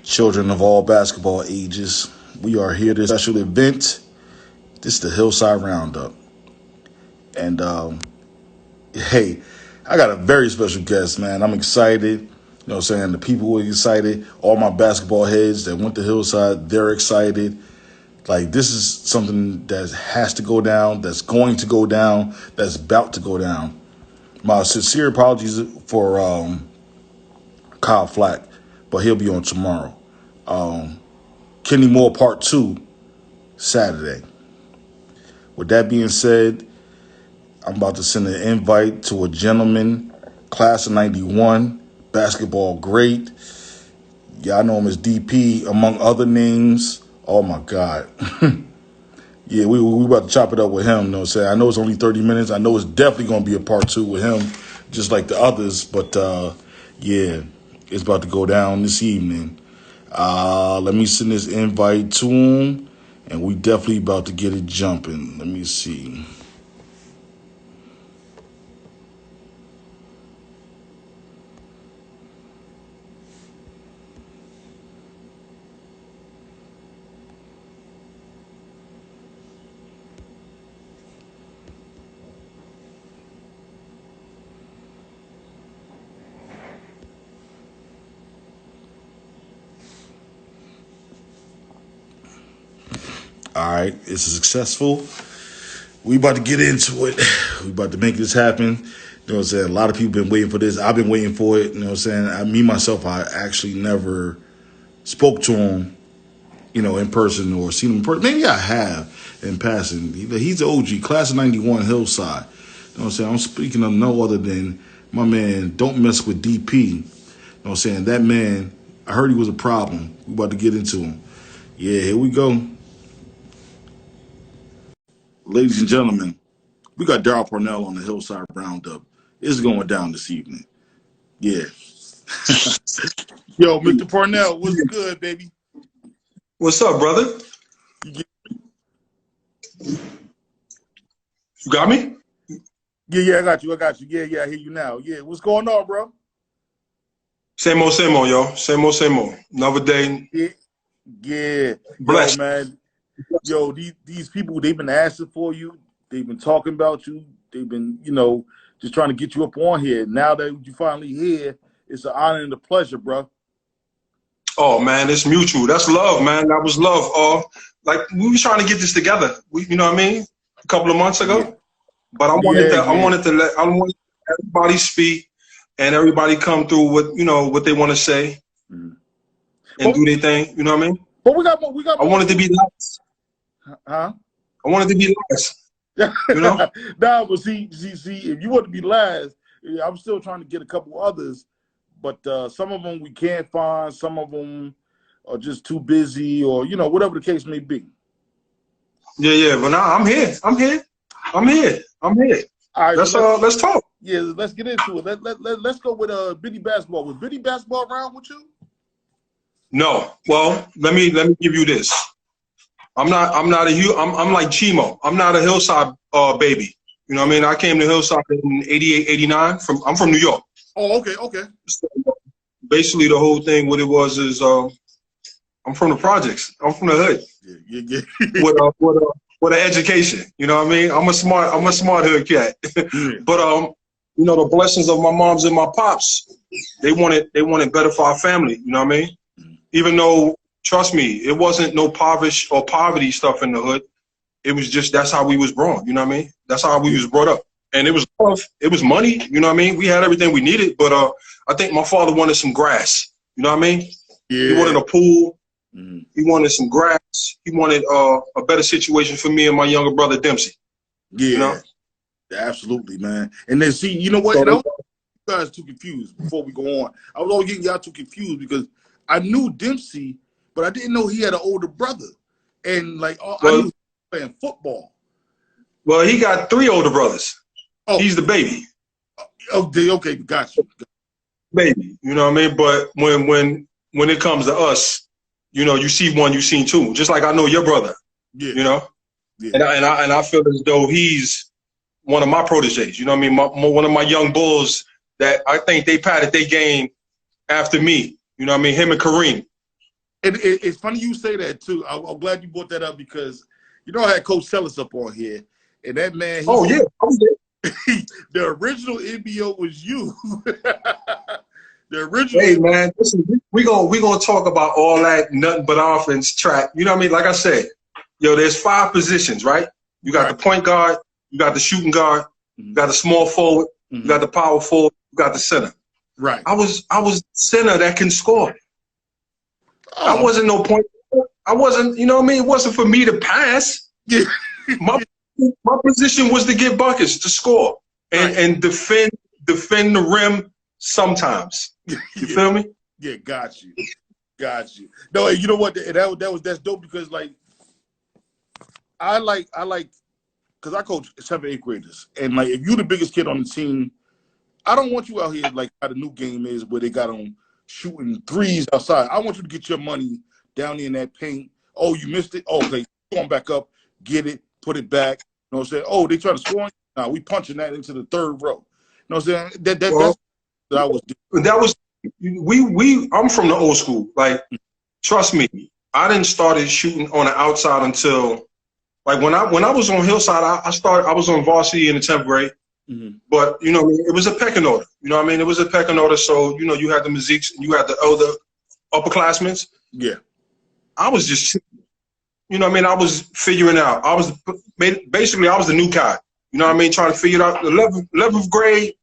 children of all basketball ages. We are here this special event. This is the Hillside Roundup. And hey, I got a very special guest, man. I'm excited. You know what I'm saying? The people are excited. All my basketball heads that went to Hillside, they're excited. Like, this is something that has to go down, that's going to go down, that's about to go down. My sincere apologies for Kyle Flack, but he'll be on tomorrow. Kenny Moore Part 2, Saturday. With that being said, I'm about to send an invite to a gentleman, class of 91, basketball great. Yeah, I know him as DP, among other names. Oh, my God. Yeah, we about to chop it up with him, you know what I'm saying? I know it's only 30 minutes. I know it's definitely going to be a part 2 with him, just like the others. But, yeah, it's about to go down this evening. Let me send this invite to him, and we definitely about to get it jumping. Let me see. All right, it's successful. We about to get into it. We about to make this happen. You know what I'm saying? A lot of people been waiting for this. I've been waiting for it. You know what I'm saying? Me, myself, I actually never spoke to him, you know, in person or seen him in person. Maybe I have in passing. He's the OG, class of 91 Hillside. You know what I'm saying? I'm speaking of no other than my man, Don't Mess with DP. You know what I'm saying? That man, I heard he was a problem. We about to get into him. Yeah, here we go. Ladies and gentlemen, we got Daryl Purnell on the Hillside Roundup. It's going down this evening. Yeah. Yo, Mr. Purnell, what's good, baby? What's up, brother? You You got me? Yeah, I got you. Yeah, I hear you now. Yeah, what's going on, bro? Same old, yo. Same old, same old. Another day. Yeah. Blessed. Yo, man. Yo, these people, they've been asking for you. They've been talking about you. They've been, you know, just trying to get you up on here. Now that you finally here, it's an honor and a pleasure, bro. Oh man, it's mutual. That's love, man. That was love. Like we were trying to get this together. You know what I mean? A couple of months ago. Yeah. But I wanted to let everybody speak and everybody come through what they want to say and do their thing. You know what I mean? But we got more. I wanted to be last. Huh? I wanted to be last. You know? Nah, but see, if you want to be last, I'm still trying to get a couple others, but some of them we can't find. Some of them are just too busy, or you know, whatever the case may be. Yeah. But now I'm here. I'm here. All right, let's talk. Yeah, let's get into it. Let's go with Biddy basketball. Was Biddy basketball around with you? No. Well, let me give you this. I'm like Chimo. I'm not a Hillside baby. You know what I mean? I came to Hillside in 88, 89. I'm from New York. Oh, okay. So basically, the whole thing, what it was is, I'm from the projects. I'm from the hood. Yeah. with an education. You know what I mean? I'm a smart hood cat. But you know, the blessings of my moms and my pops, they wanted better for our family. You know what I mean? Even though, trust me, it wasn't no poverty stuff in the hood. It was just, that's how we was born. You know what I mean? That's how we was brought up. And it was love. It was money. You know what I mean? We had everything we needed. But I think my father wanted some grass. You know what I mean? Yeah. He wanted a pool. He wanted some grass. He wanted a better situation for me and my younger brother, Dempsey. Yeah. You know? Absolutely, man. And then see, you know what? You guys too confused before we go on. I was always getting y'all too confused because I knew Dempsey, but I didn't know he had an older brother. And like, I knew he was playing football. Well, he got 3 older brothers. Oh. He's the baby. Okay, got you. Baby, you know what I mean? But when it comes to us, you know, you see one, you seen 2. Just like I know your brother. Yeah. You know? Yeah. And I feel as though he's one of my proteges. You know what I mean? One of my young bulls that I think they patted their game after me. You know what I mean? Him and Kareem. It's funny you say that too. I'm glad you brought that up because I had Coach Sellis up on here, and that man. Oh yeah, I was there. The original NBO was you. The original. Hey man, listen, we gonna talk about all that nothing but offense track. You know what I mean? Like I said, there's 5 positions, right? You got the point guard, you got the shooting guard, you got the small forward, you got the power forward, you got the center. Right. I was center that can score. I wasn't no point. I wasn't, you know what I mean? It wasn't for me to pass. Yeah. My position was to get buckets, to score, and defend the rim sometimes. You feel me? Yeah, got you. No, you know what? That's dope because I like because I coach 7th, 8th graders, and if you're the biggest kid on the team, I don't want you out here how the new game is where they got them shooting threes outside. I want you to get your money down in that paint. Oh, you missed it. Oh, okay, going back up, get it, put it back. You know what I'm saying? Oh, they try to score. Now we punching that into the 3rd row. You know what I'm saying? That's what I was doing. That was I'm from the old school. Trust me, I didn't start shooting on the outside until when I was on Hillside. I was on varsity in the 10th grade. But it was a pecking order. You know what I mean? It was a pecking order. So you had the Maziques and you had the elder upperclassmen. Yeah. I was just, you know what I mean? I was figuring out. I was the new guy. You know what I mean? Trying to figure it out. The 11th grade,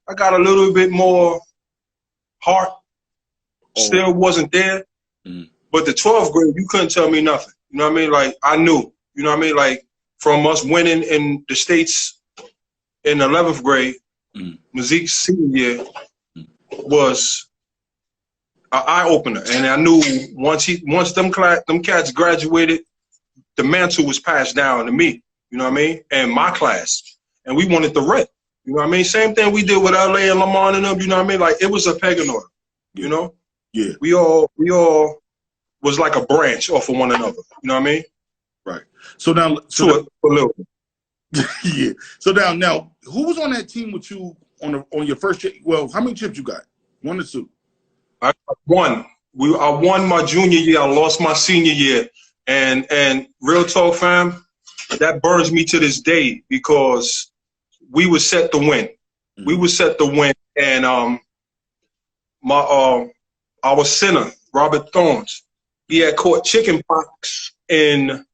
I got a little bit more heart. Still wasn't there. But the 12th grade, you couldn't tell me nothing. You know what I mean? I knew. You know what I mean? From us winning in the States in the 11th grade, Mazique's senior year was an eye-opener. And I knew once them cats graduated, the mantle was passed down to me. You know what I mean? And my class. And we wanted the rep. You know what I mean? Same thing we did with LA and Lamont and them. You know what I mean? It was a pecking order. You know? Yeah. We all was like a branch off of one another. You know what I mean? Right. So now, a little bit. Yeah. So now, who was on that team with you on your first chip? Well, how many chips you got? 1 or 2? I won. I won my junior year. I lost my senior year. And real talk, fam, that burns me to this day because we were set to win. We were set to win, and our center, Robert Thorns, he had caught chicken pox in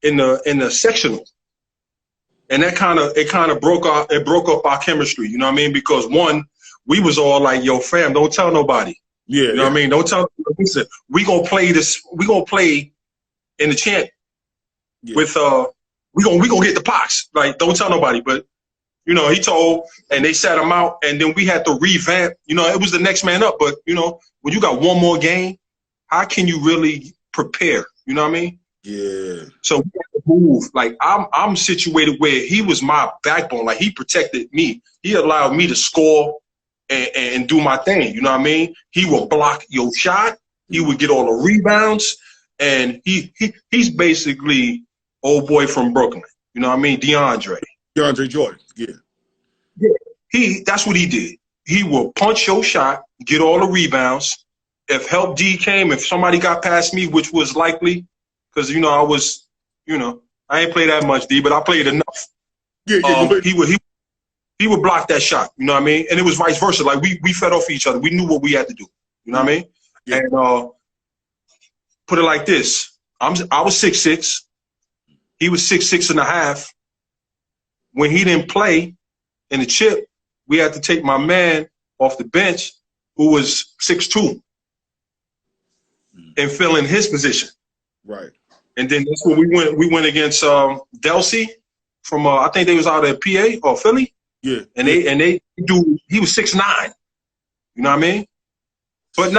the sectional, and that kind of broke up our chemistry. You know what I mean? Because one, we was all like, "Yo, fam, don't tell nobody." Yeah, you know what I mean? Don't tell. Listen, we gonna play this. We gonna play in the champ with we gonna get the pox. Don't tell nobody. But he told, and they sat him out, and then we had to revamp. It was the next man up. But when you got one more game, how can you really prepare? You know what I mean? Yeah. So we had to move. I'm situated where he was my backbone. He protected me. He allowed me to score and do my thing. You know what I mean? He would block your shot. He would get all the rebounds. And he's basically old boy from Brooklyn. You know what I mean? DeAndre Jordan. Yeah. Yeah. That's what he did. He will punch your shot, get all the rebounds. If help D came, if somebody got past me, which was likely, because I was, I ain't played that much D, but I played enough. Yeah. He would block that shot. You know what I mean? And it was vice versa. We fed off each other. We knew what we had to do. You know what I mean? Yeah. And put it like this: I was 6'6". He was 6'6.5". When he didn't play in the chip, we had to take my man off the bench, who was 6'2", and fill in his position. Right. And then that's when we went against Delsey from I think they was out of PA or Philly. Yeah. And he was 6'9". You know what I mean? But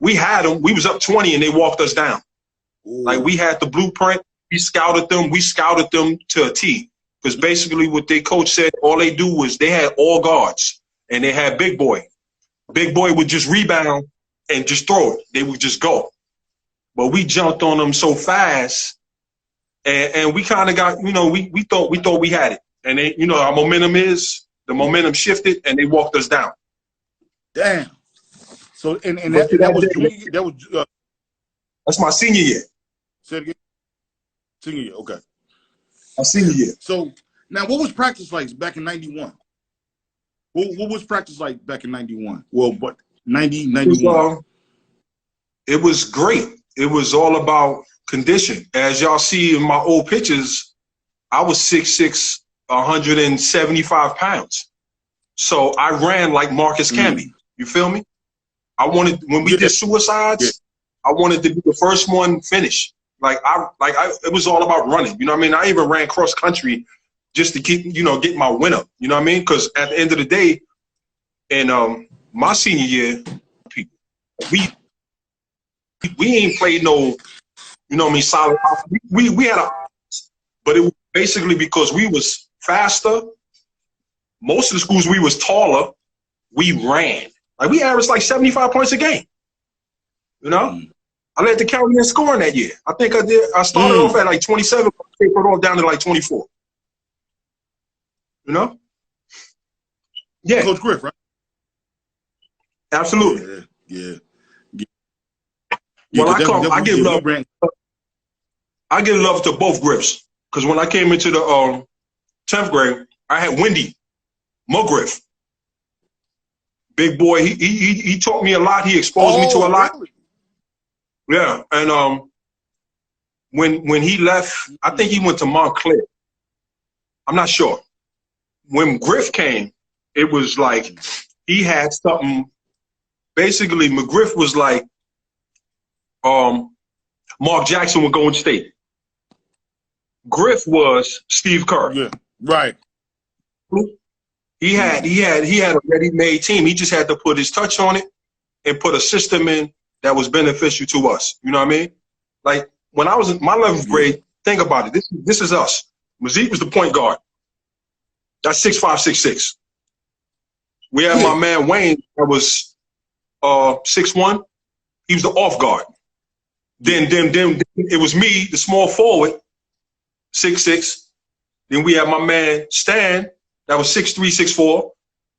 we had them. We was up 20 and they walked us down. Ooh. We had the blueprint. We scouted them. We scouted them to a T. Because basically what their coach said, all they do was they had all guards and they had Big Boy. Big Boy would just rebound and just throw it. They would just go. But we jumped on them so fast, and we kind of got, we thought we had it. And they, our momentum shifted and they walked us down. Damn. So and But that, to and that that was day, junior. That was that's my senior year. say it again. Senior year. Okay. My senior year. So now, what was practice like back in '91? What was practice like back in '91? Well, but 90, It was, 91. it was great. It was all about condition. As y'all see in my old pictures, I was 6'6", 175 pounds. So I ran like Marcus Camby. You feel me? I wanted, when we Yeah, did suicides, I wanted to be the first one finished. It was all about running. You know what I mean? I even ran cross country just to keep, get my win up. You know what I mean? Because at the end of the day, in my senior year, people, we ain't played no, solid. We had a, but it was basically because we was faster. Most of the schools we was taller. We ran. Like we averaged like 75 points a game. You know? I led the county in scoring that year. I think I did. I started off at like 27, tapered off down to like 24. You know? Yeah. Coach Griff, right? Absolutely. Yeah. When I come, I give love. I give love to both Griffs. Because when I came into the 10th grade, I had Wendy McGriff. Big boy. He taught me a lot. He exposed me to a lot. Really? Yeah. And when he left, I think he went to Montclair. I'm not sure. When Griff came, it was like he had something. Basically, McGriff was like Mark Jackson with Golden State. Griff was Steve Kerr. Yeah, right. He had a ready-made team. He just had to put his touch on it and put a system in that was beneficial to us. You know what I mean? Like when I was in my 11th grade, think about it. This is us. Mazik was the point guard. That's 6'5", 6'6". We had my man Wayne that was 6'1". He was the off guard. Then it was me, the small forward, 6'6". Then we had my man Stan that was 6'3", 6'4",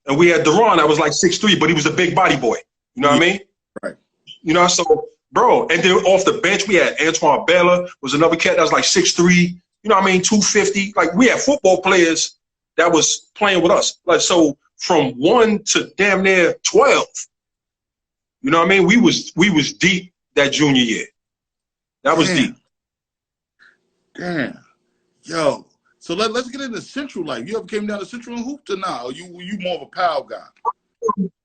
and we had Daron that was like 6'3", but he was a big body boy. You know what I mean? Right. You know, so bro, and then off the bench we had Antoine Bella was another cat that was like 6'3", you know what I mean, 250. Like we had football players that was playing with us. Like so from 1 to damn near 12. You know what I mean? We was deep that junior year. That was deep. Damn. Yo. So let's get into Central life. You ever came down to Central and hooped or not? Or you more of a Powell guy?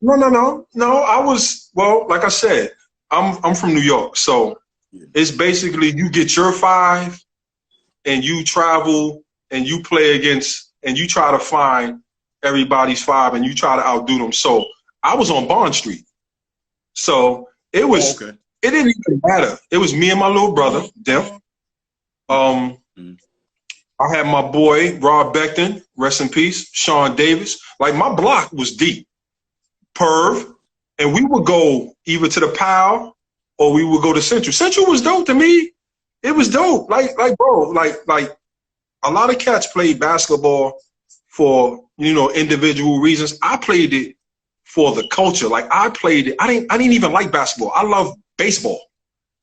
No. I was, well, like I said, I'm from New York. So it's basically you get your 5 and you travel and you play against and you try to find everybody's 5 and you try to outdo them. So I was on Bond Street. So it was it didn't even matter. It was me and my little brother, Dim. I had my boy, Rob Beckton, rest in peace, Sean Davis. Like, my block was deep. Perv. And we would go either to the Powell or we would go to Central. Central was dope to me. It was dope. Like bro, like a lot of cats played basketball for, individual reasons. I played it for the culture. Like, I played it. I didn't even like basketball. I love baseball,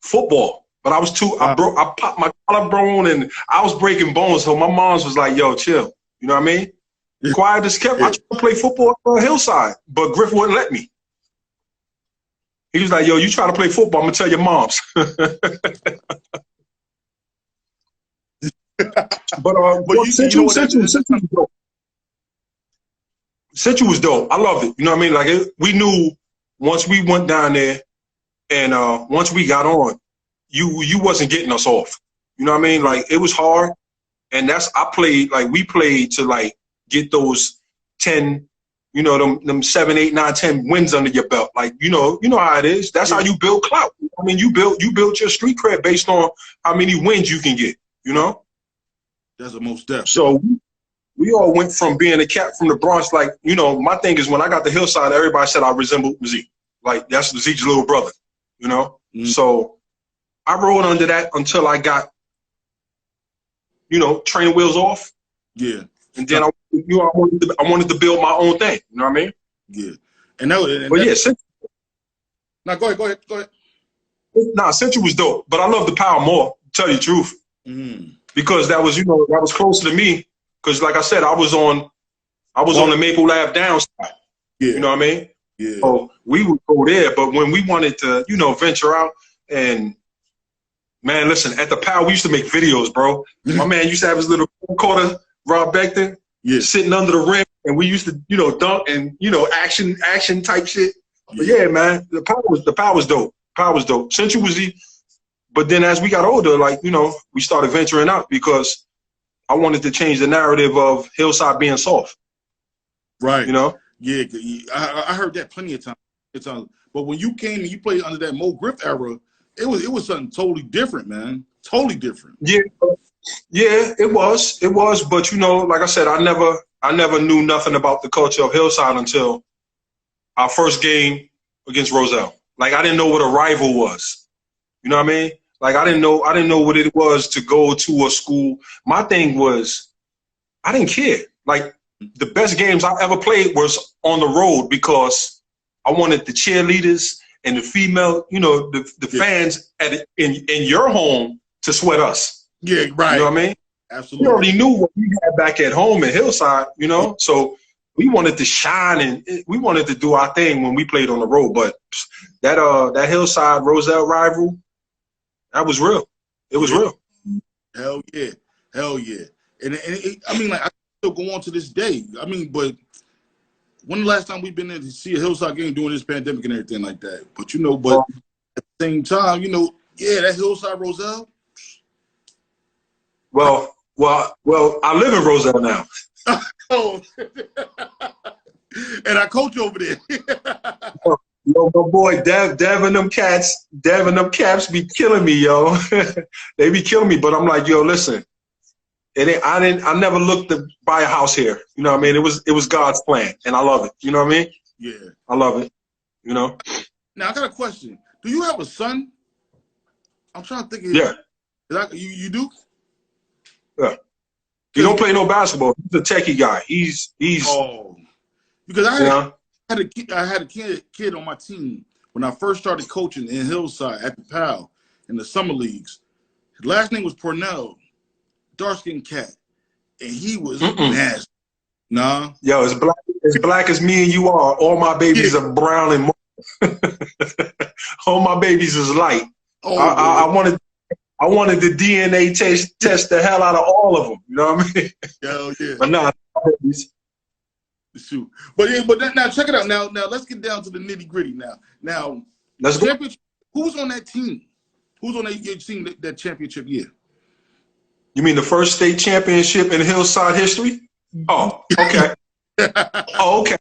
football. But I was I popped my collarbone and I was breaking bones. So my mom's was like, yo, chill. You know what I mean? Quiet as kept. I tried to play football for Hillside, but Griff wouldn't let me. He was like, yo, you try to play football, I'm going to tell your moms. But Central was dope. Central was dope. I loved it. You know what I mean? Like, we knew once we went down there and once we got on, you wasn't getting us off. You know what I mean? Like, it was hard. And we played to like get those 10, them 7, 8, 9, 10 wins under your belt. Like, you know how it is. That's how you build clout. I mean, you built your street cred based on how many wins you can get, That's the most depth. So we all went from being a cat from the Bronx. Like, my thing is when I got to Hillside, everybody said I resembled Zeke. Like, that's Zeke's little brother, So I rode under that until I got, training wheels off. Yeah. And then I wanted to build my own thing. You know what I mean? Yeah. Now go ahead. Nah, Central was dope, but I love the Power more. To tell you the truth, because that was that was closer to me. Because like I said, I was on the Maple Lab downside. Yeah. You know what I mean? Yeah. So we would go there, but when we wanted to, venture out and man, listen, at the Power, we used to make videos, bro. My man used to have his little quarter, Rob Beckton, sitting under the rim, and we used to, dunk and action type shit. But yeah, man, the Power was dope. Power was dope. Central was but then as we got older, like, we started venturing out because I wanted to change the narrative of Hillside being soft. Right. Yeah, I heard that plenty of times. But when you came and you played under that Mo Griff era, it was something totally different, man. Totally different. Yeah, it was. But like I said, I never knew nothing about the culture of Hillside until our first game against Roselle. Like I didn't know what a rival was. You know what I mean? Like I didn't know what it was to go to a school. My thing was, I didn't care. Like the best games I ever played was on the road because I wanted the cheerleaders and the female, the fans in your home to sweat us. Yeah, right. You know what I mean? Absolutely. We already knew what we had back at home in Hillside, so we wanted to shine and we wanted to do our thing when we played on the road. But that Hillside Roselle rival, that was real. It was real. Hell yeah. And I mean, like I still go on to this day. I mean, but when the last time we've been there to see a Hillside game during this pandemic and everything like that? But at the same time, that Hillside Roselle. Well, I live in Roselle now. Oh, and I coach over there. Yo, my boy Dev and them cats be killing me, yo. They be killing me, but I'm like, yo, listen. I never looked to buy a house here. You know what I mean? It was God's plan, and I love it. You know what I mean? Yeah, I love it. Now I got a question. Do you have a son? I'm trying to think. Yeah. You do? Yeah. He don't play no basketball. He's a techie guy. He's. Oh. Because I had a kid on my team when I first started coaching in Hillside at the PAL in the summer leagues. His last name was Purnell, dark-skinned cat, and he was nasty. Nah. Yo, as black as me and you are, all my babies are brown and all my babies is light. Oh, I wanted the DNA test the hell out of all of them. You know what I mean? Hell yeah. But nah. Shoot. But now check it out. Now let's get down to the nitty gritty. Now let's go. Who's on that team? Who's on that team that championship year? You mean the first state championship in Hillside history? Oh, okay. Oh, okay.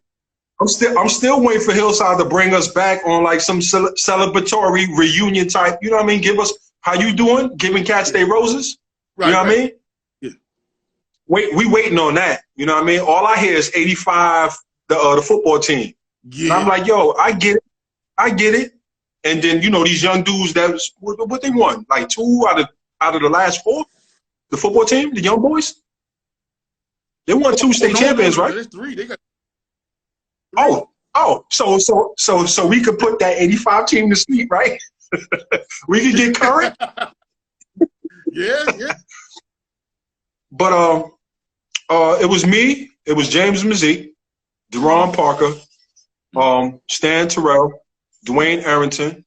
I'm still waiting for Hillside to bring us back on like some celebratory reunion type. You know what I mean? Give us how you doing? Giving cats their roses. Right, you know what I mean? Yeah. We waiting on that. You know what I mean? All I hear is 85, the football team. Yeah. And I'm like, yo, I get it. And then these young dudes what they won? Like 2 out of the last 4. The football team, the young boys. They won 2 state champions, right? There's 3. They got. So we could put that 85 team to sleep, right? We could get current. Yeah. But it was me. It was James Mazik, Deron Parker, Stan Terrell, Dwayne Arrington,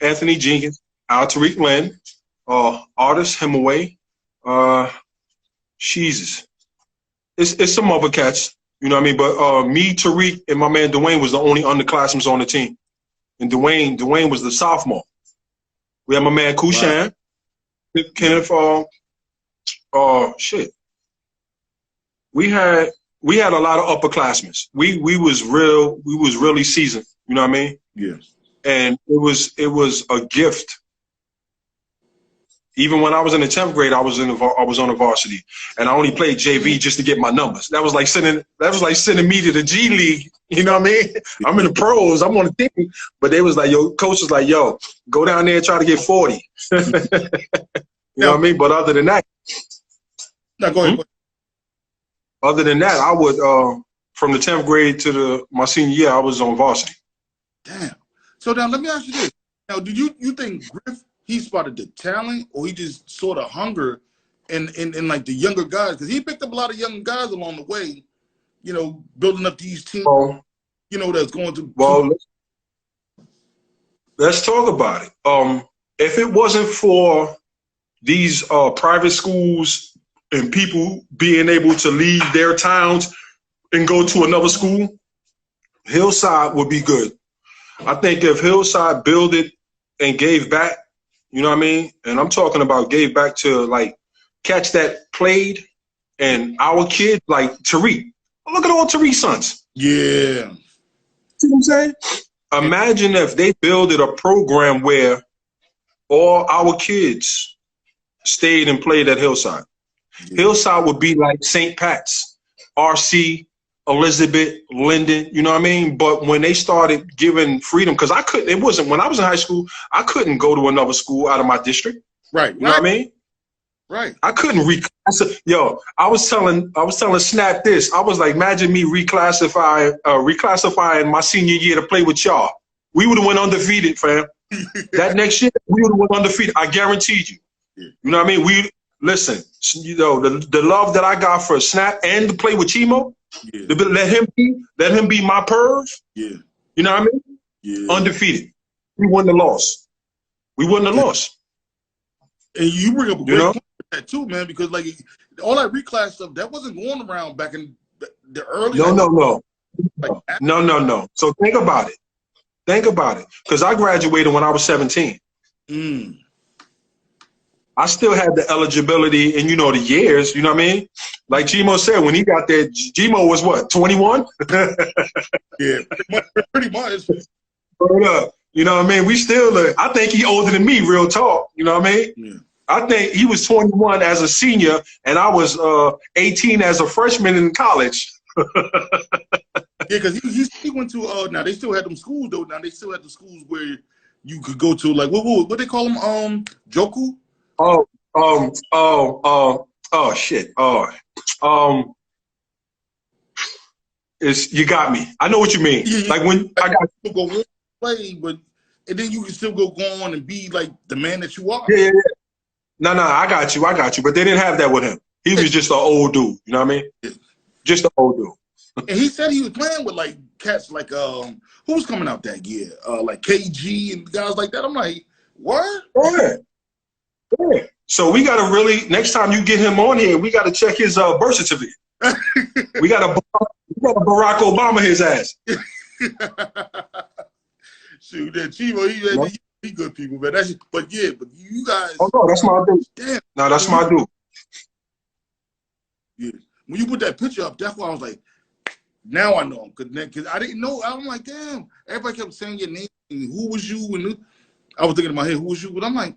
Anthony Jenkins, Al Tariq Lynn, Artis Hemingway. Jesus. It's some other cats. You know what I mean? But me, Tariq, and my man Dwayne was the only underclassmen on the team. And Dwayne was the sophomore. We had my man Kushan, Kenneth. Shit. We had a lot of upperclassmen. We was really seasoned. You know what I mean? Yeah. And it was a gift. Even when I was in the 10th grade, I was on the varsity, and I only played JV just to get my numbers. That was like sending me to the G League. You know what I mean? I'm in the pros. I'm on the team, but they was like, coach was like, yo, go down there and try to get 40. You know what I mean? But other than that, go ahead. Other than that, I would from the 10th grade to my senior year, I was on varsity. Damn. So now let me ask you this. Now, do you think Griff, he spotted the talent, or he just saw the hunger in like the younger guys? Because he picked up a lot of young guys along the way, you know, building up these teams, you know, that's going to. Well, let's talk about it. If it wasn't for these private schools and people being able to leave their towns and go to another school, Hillside would be good. I think if Hillside built it and gave back, you know what I mean? And I'm talking about gave back to like cats that played and our kids, like Tariq. Look at all Tariq's sons. Yeah. See what I'm saying? Imagine if they builded a program where all our kids stayed and played at Hillside. Yeah. Hillside would be like St. Pat's, RC, Elizabeth, Linden, you know what I mean? But when they started giving freedom, because it wasn't, when I was in high school, I couldn't go to another school out of my district. Right. You know what I mean? Right. I couldn't yo, I was telling Snap this. I was like, imagine me reclassifying my senior year to play with y'all. We would have went undefeated, fam. That next year, we would have went undefeated. I guaranteed you. Yeah. You know what I mean? Listen, you know, the love that I got for Snap and to play with Chimo, yeah. Let him be my perv. Yeah. You know what I mean? Yeah. Undefeated. We wouldn't have lost. We wouldn't have lost. And you bring up a great point with that too, man, because like all that reclass stuff that wasn't going around back in the early. No. So think about it. Because I graduated when I was 17. Mm. I still had the eligibility and, you know, the years, you know what I mean? Like Gmo said, when he got there, Gmo was what, 21? Yeah, pretty much. You know what I mean? We still, I think he older than me, real talk. You know what I mean? Yeah. I think he was 21 as a senior, and I was 18 as a freshman in college. Yeah, because he went to, now they still had them schools, though. Now they still had the schools where you could go to, like, what they call them? Joku? Shit. You got me. I know what you mean. Yeah, like when I got to go play, but and then you can still go on and be like the man that you are. Yeah. No, I got you. But they didn't have that with him. He was just an old dude. You know what I mean? Yeah. Just an old dude. And he said he was playing with like cats like who was coming out that year? Like KG and guys like that. I'm like, what? Yeah. So we gotta really, next time you get him on here, we gotta check his birth certificate. we gotta Barack Obama his ass. Shoot, that Chivo, he good people, man. But you guys. Oh no, that's my dude. Damn. No, that's my dude. Yeah. When you put that picture up, that's why I was like, now I know him. Because I didn't know. I'm like, damn. Everybody kept saying your name and who was you? And I was thinking in my head, who was you? But I'm like,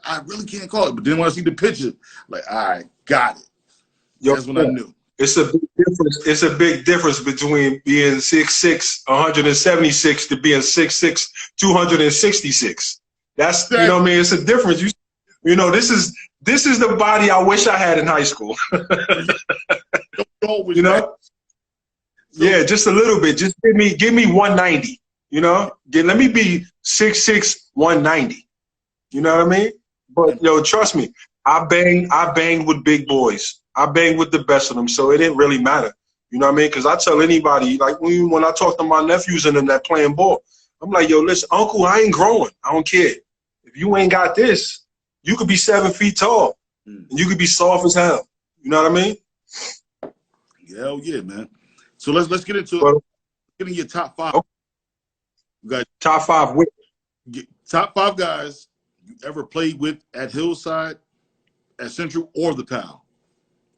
I really can't call it. But then when I see the picture, like, all right, got it. That's when I knew. It's a big difference. It's a big difference between being 6'6", 176 to being 6'6", 266. That's, you know what I mean? It's a difference. You know, this is the body I wish I had in high school. You know? Yeah, just a little bit. Just give me 190. You know? Let me be 6'6", 190. You know what I mean? But yo, trust me, I banged with big boys. I banged with the best of them, so it didn't really matter. You know what I mean? Because I tell anybody, like when I talk to my nephews and them that playing ball, I'm like, yo, listen, uncle, I ain't growing. I don't care. If you ain't got this, you could be 7 feet tall, and you could be soft as hell. You know what I mean? Hell yeah, man. So let's get into getting your top five. Okay. You got top five with top 5 guys you ever played with at Hillside, at Central, or the PAL.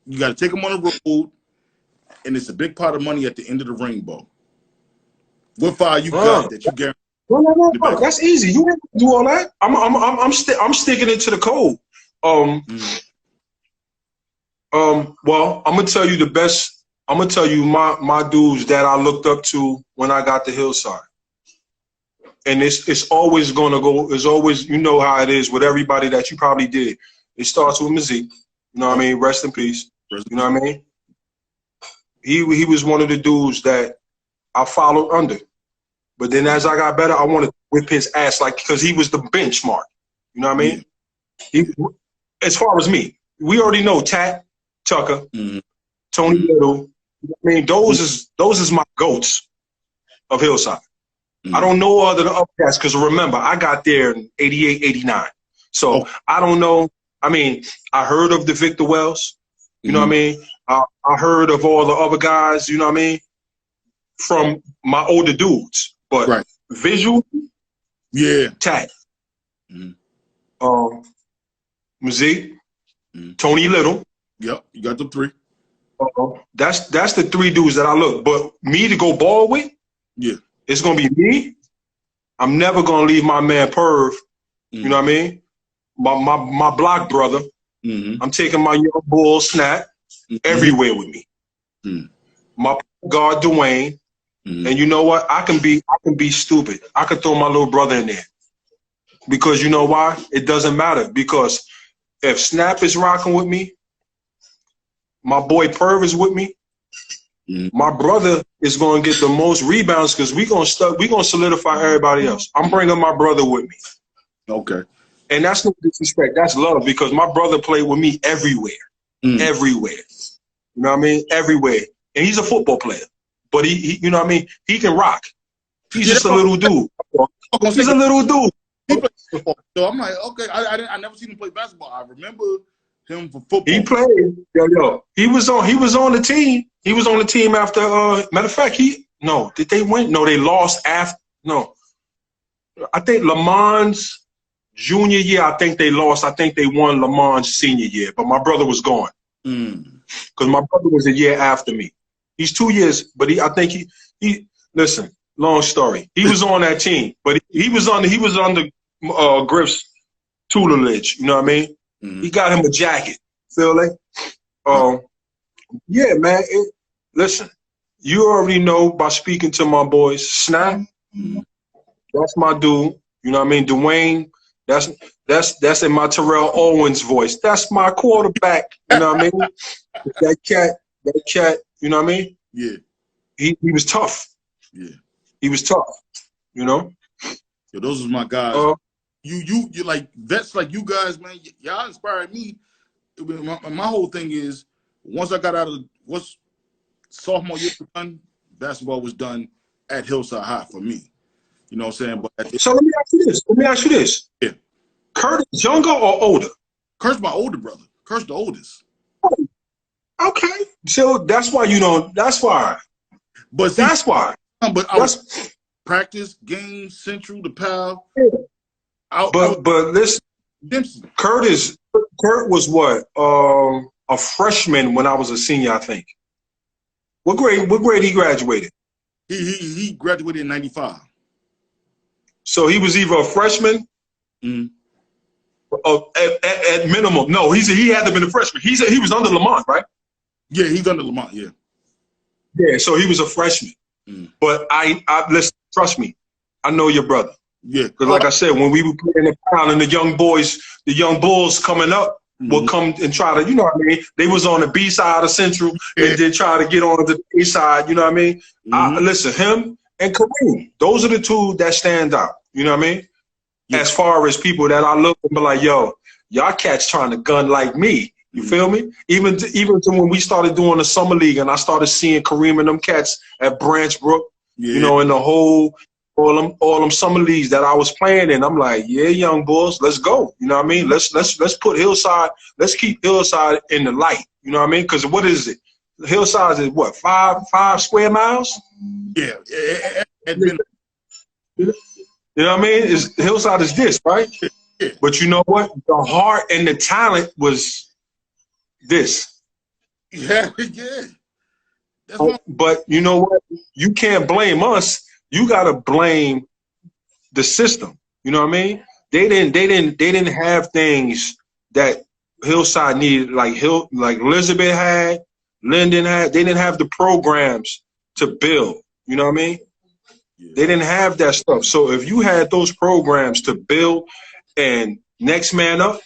You got to take them on the road, and it's a big pot of money at the end of the rainbow. What 5 you got that you guarantee? No. That's easy. You ain't do all that. I'm sticking it to the code. Well, I'm gonna tell you the best. I'm gonna tell you my dudes that I looked up to when I got to Hillside. And it's always gonna go. It's always, you know how it is with everybody that you probably did. It starts with Mazik. You know what I mean? Rest in peace. You know what I mean? He was one of the dudes that I followed under. But then as I got better, I wanted to whip his ass, like, because he was the benchmark. You know what I mean? Yeah. As far as me, we already know Tat, Tucker, Tony Little. You know what I mean, those is my goats of Hillside. I don't know other guys, because remember, I got there in 88, 89. So I don't know. I mean, I heard of the Victor Wells. You know what I mean? I heard of all the other guys, you know what I mean, from my older dudes. But visual, Tat, Mazik, Tony Little. Yep, you got the three. That's the three dudes that I look. But me to go ball with, it's gonna be me. I'm never gonna leave my man Perv. You know what I mean? My block brother. I'm taking my young bull Snap everywhere with me. My guard Dwayne. And you know what? I can be stupid. I can throw my little brother in there. Because you know why? It doesn't matter. Because if Snap is rocking with me, my boy Perv is with me, my brother is going to get the most rebounds, because we're going to solidify everybody else. I'm bringing my brother with me. Okay. And that's no disrespect. That's love, because my brother played with me everywhere. Everywhere. You know what I mean? Everywhere. And he's a football player. But he you know what I mean? He can rock. He's just a little dude. He's a little dude. So I'm like, okay, I never seen him play basketball. I remember him for football. He played. He was on the team. He was on the team after matter of fact, did they win? No, they lost after I think Lamont's junior year, I think they lost. I think they won Lamont's senior year, but my brother was gone. Because my brother was a year after me. He's 2 years, but I think he listen, long story. He was on that team, but he was under Griff's tutelage, you know what I mean? He got him a jacket. Feel like? Yeah, man. Listen, you already know by speaking to my boys. Snap, that's my dude. You know what I mean? Dwayne, that's in my Terrell Owens voice. That's my quarterback. You know what I mean? That cat, you know what I mean? Yeah. He was tough. Yeah. He was tough, you know? Yo, those are my guys. You like vets like you guys, man. Y'all inspired me. My whole thing is, once sophomore year was done, basketball was done at Hillside High for me. You know what I'm saying? But so let me ask you this. Yeah. Kurt is younger or older? Kurt's my older brother. Kurt's the oldest. Okay. So that's why that's why. But see, that's why. But I was practice, games, Central, the PAL. Yeah. But listen, Kurt was what? A freshman when I was a senior, I think. What grade he graduated? He graduated in 95. So he was either a freshman at minimum. No, he had to have been a freshman. He was under Lamont, right? Yeah, he's under Lamont, yeah. Yeah, so he was a freshman. But I listen, trust me, I know your brother. Yeah. Because like I said, when we were playing the PAL and the young bulls coming up will come and try to, you know what I mean? They was on the B side of Central and then try to get on the A side, you know what I mean? Listen, him and Kareem, those are the two that stand out, you know what I mean? As far as people that I look and be like, yo, y'all cats trying to gun like me. You feel me? Even to when we started doing the summer league and I started seeing Kareem and them cats at Branch Brook, you know, in the whole all them summer leagues that I was playing in, I'm like, yeah, young bulls, let's go. You know what I mean? Let's put Hillside, let's keep Hillside in the light. You know what I mean? Because what is it? Hillside is what, five square miles? Yeah. You know what I mean? Hillside is this, right? Yeah. But you know what? The heart and the talent was this. Yeah. But you know what? You can't blame us. You gotta blame the system. You know what I mean? They didn't have things that Hillside needed, like Elizabeth had, Linden had. They didn't have the programs to build. You know what I mean? Yeah. They didn't have that stuff. So if you had those programs to build and next man up,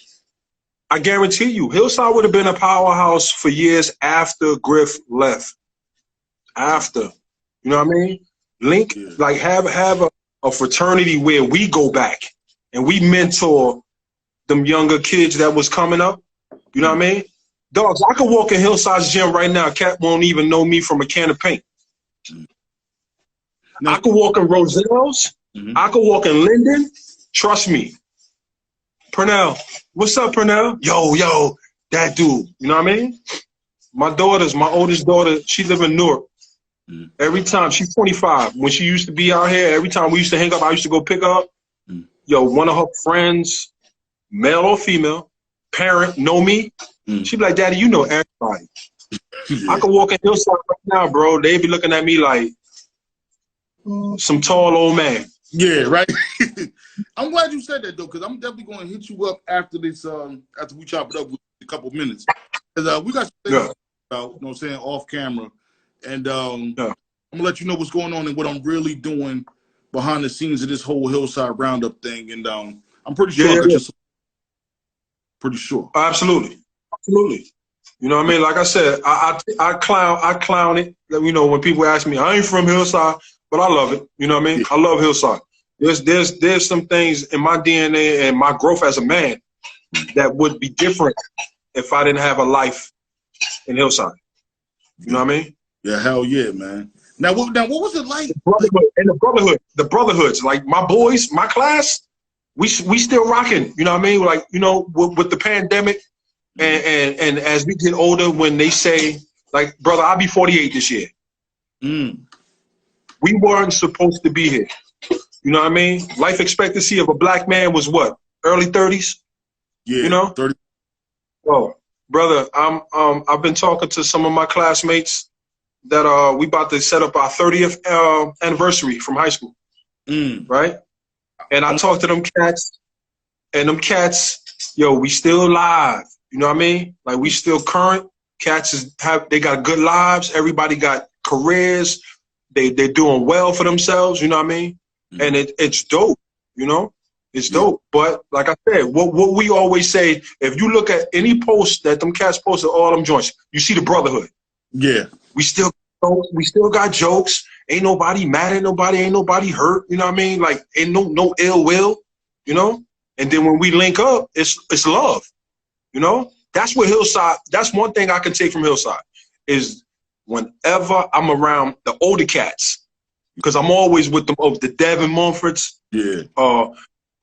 I guarantee you, Hillside would have been a powerhouse for years after Griff left. After, you know what I mean? Link, like have a fraternity where we go back and we mentor them younger kids that was coming up. You know what I mean? Dogs, I could walk in Hillside's gym right now. Cat won't even know me from a can of paint. I could walk in Roselle's. I could walk in Linden. Trust me. Purnell. What's up, Purnell? Yo, that dude. You know what I mean? My oldest daughter, she live in Newark. Every time, she's 25. When she used to be out here, every time we used to hang up, I used to go pick her up. Yo, one of her friends, male or female, parent, know me. She be like, Daddy, you know everybody. I could walk in Hillside right now, bro. They be looking at me like some tall old man. Yeah, right. I'm glad you said that though, because I'm definitely going to hit you up after this. After we chop it up with a couple minutes, because we got some things about, you know what I'm saying, off camera, and I'm gonna let you know what's going on and what I'm really doing behind the scenes of this whole Hillside Roundup thing. And I'm pretty sure. Pretty sure. Absolutely. You know what I mean? Like I said, I clown it. You know, when people ask me, I ain't from Hillside, but I love it. You know what I mean? I love Hillside. There's some things in my DNA and my growth as a man that would be different if I didn't have a life in Hillside. You know what I mean? Yeah, hell yeah, man. Now what was it like? The brotherhoods, like my boys, my class, we still rocking. You know what I mean? Like, you know, with the pandemic and as we get older, when they say, like, brother, I'll be 48 this year. We weren't supposed to be here. You know what I mean? Life expectancy of a black man was what? Early 30s? Yeah. You know? 30. Oh, brother, I've been talking to some of my classmates that we about to set up our 30th anniversary from high school. Right? And I talked to them cats, and them cats, yo, we still live. You know what I mean? Like, we still current. Cats they got good lives. Everybody got careers. They're doing well for themselves. You know what I mean? And it's dope. You know, it's dope. But like I said, what we always say, if you look at any post that them cats posted, all them joints, you see the brotherhood. Yeah. We still got jokes. Ain't nobody mad at nobody. Ain't nobody hurt. You know what I mean? Like, ain't no ill will. You know. And then when we link up, it's love. You know. That's what Hillside. That's one thing I can take from Hillside is whenever I'm around the older cats, because I'm always with them. The Devin Mumfords. Yeah. I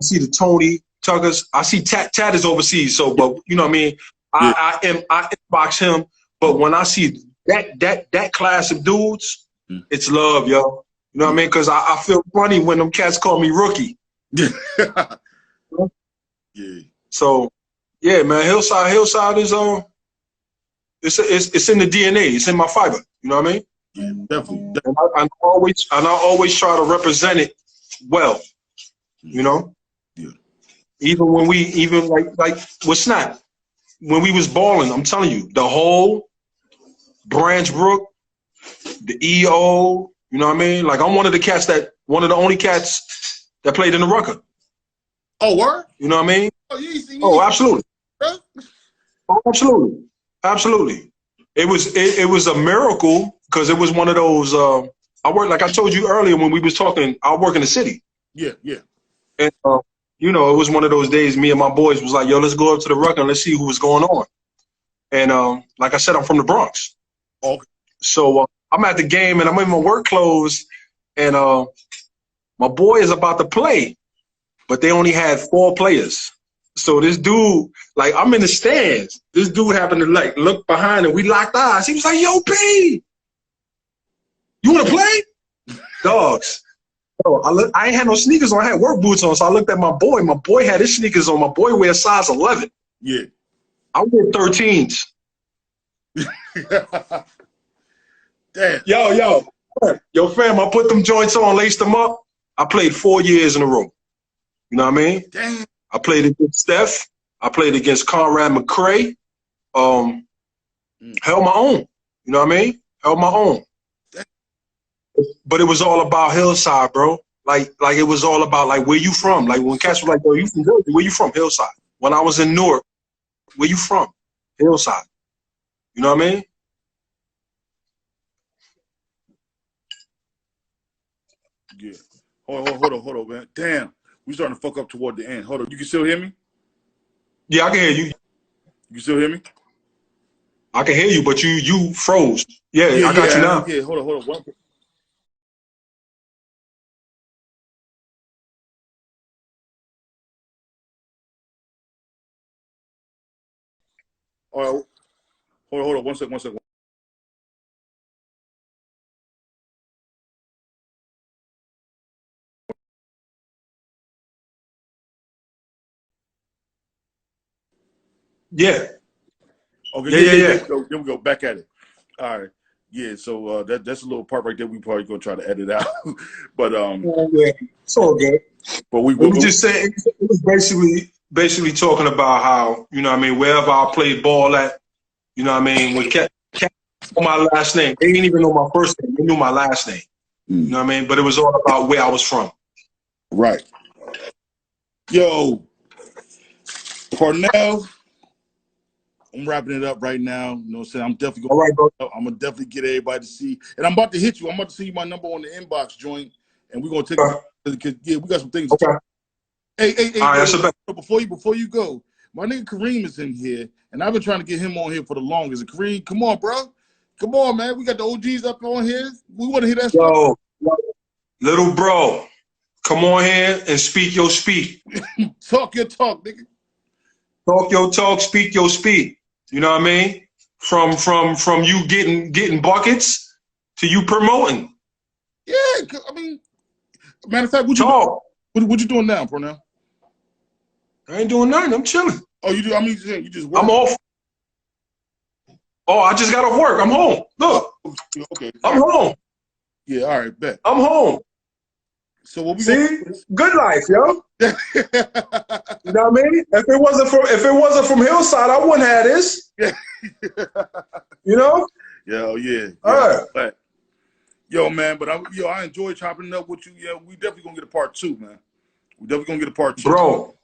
see the Tony Tuckers. I see Tat is overseas. So, but you know what I mean. I inbox him. But when I see that class of dudes, it's love, yo. You know what I mean? Because I feel funny when them cats call me rookie. Yeah. So, yeah, man, Hillside is it's in the DNA. It's in my fiber. You know what I mean? Yeah, definitely. And I always try to represent it well. You know? Yeah. Even when like with Snap, when we was balling, I'm telling you, the whole Branch Brook, the EO, you know what I mean? Like, I'm one of the only cats that played in the Rucker. Oh, word? You know what I mean? Oh, absolutely. Oh, absolutely. Absolutely. It was a miracle because it was one of those, I work, like I told you earlier when we was talking, I work in the city. Yeah, yeah. And, you know, it was one of those days me and my boys was like, yo, let's go up to the Rucker and let's see who was going on. And like I said, I'm from the Bronx. Okay. So I'm at the game and I'm in my work clothes and my boy is about to play, but they only had 4 players. So this dude, like, I'm in the stands. This dude happened to like look behind and we locked eyes. He was like, yo, P, you want to play? Dogs. So I ain't had no sneakers on. I had work boots on. So I looked at my boy. My boy had his sneakers on. My boy wears size 11. Yeah. I wear 13s. Damn. Yo, fam, I put them joints on, laced them up. I played 4 years in a row. You know what I mean? Damn. I played against Steph. I played against Conrad McCray. Held my own. You know what I mean? Held my own. But it was all about Hillside, bro. Like it was all about, like, where you from? Like, when cats were like, yo, you from Jersey? Where you from? Hillside. When I was in Newark, where you from? Hillside. You know what I mean? Yeah. Hold on, man. Damn, we starting to fuck up toward the end. Hold on, you can still hear me? Yeah, I can hear you. You can still hear me? I can hear you, but you froze. Yeah, I got you now. Yeah, hold on. All right, hold on, 1 second. Yeah. Okay, Yeah. There we go. Back at it. All right. Yeah, so that's a little part right there. We probably gonna try to edit out, but Yeah, it's all good. but We just say it was basically talking about how, you know what I mean, wherever I played ball at, you know what I mean, with Cat know my last name. They didn't even know my first name. They knew my last name. You know what I mean? But it was all about where I was from. Right. Yo, Purnell, I'm wrapping it up right now. You know what I'm saying? I'm definitely going. All right, bro. I'm gonna definitely get everybody to see, and I'm about to hit you. I'm about to see my number on the inbox joint, and we're gonna take it because we got some things. Okay. Hey, all right, yo, before you go, my nigga Kareem is in here, and I've been trying to get him on here for the longest. Kareem, come on, bro. Come on, man. We got the OGs up on here. We want to hear that story. Yo, little bro, come on here and speak your speak. Talk your talk, nigga. Talk your talk, speak your speak. You know what I mean? From you getting buckets to you promoting. Yeah, I mean, matter of fact, what you doing now, Purnell? I ain't doing nothing. I'm chilling. Oh, you do? I mean, you just work. I'm off. Oh, I just got off work. I'm home. Look. Okay. I'm home. Yeah, all right, bet. I'm home. So what we see? Good life, yo. You know what I mean? If it wasn't from Hillside, I wouldn't have this. You know? Yeah. All right. But, yo, man, but I enjoy chopping it up with you. Yeah, we definitely gonna get a part 2, man. We definitely gonna get a part 2. Bro,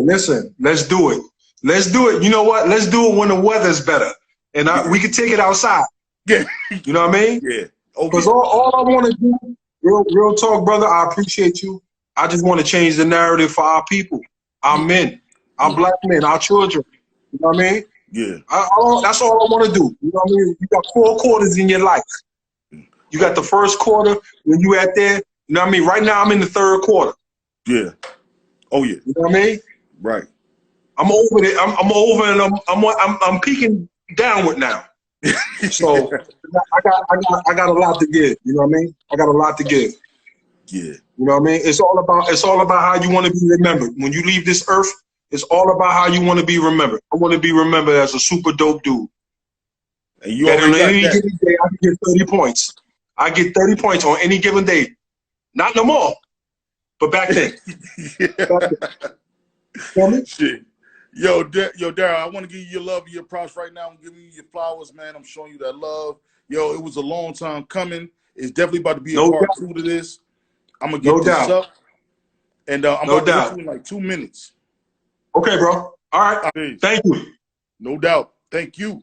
listen, let's do it. Let's do it. You know what? Let's do it when the weather's better. And we can take it outside. Yeah. You know what I mean? Yeah. Because all I want to do, real talk, brother, I appreciate you. I just want to change the narrative for our people, our men, our black men, our children. You know what I mean? Yeah. That's all I want to do. You know what I mean? You got 4 quarters in your life. You got the first quarter when you at there. You know what I mean? Right now, I'm in the 3rd quarter. Yeah. Oh yeah. You know what I mean? Right. I'm over it. I'm over and I'm peaking downward now. So I got a lot to give. You know what I mean? I got a lot to give. Yeah. You know what I mean? It's all about how you want to be remembered. When you leave this earth, it's all about how you want to be remembered. I want to be remembered as a super dope dude. And you already got any that. given day, I can get 30 points. I get 30 points on any given day. Not no more, but back then. Shit. Yo, Daryl, I want to give you your love and your props right now. I'm giving you your flowers, man. I'm showing you that love. Yo, it was a long time coming. It's definitely about to be a part 2 to this. I'm going to get this up. And I'm about to hit you in like 2 minutes. Okay, bro. All right. Thank you. No doubt. Thank you.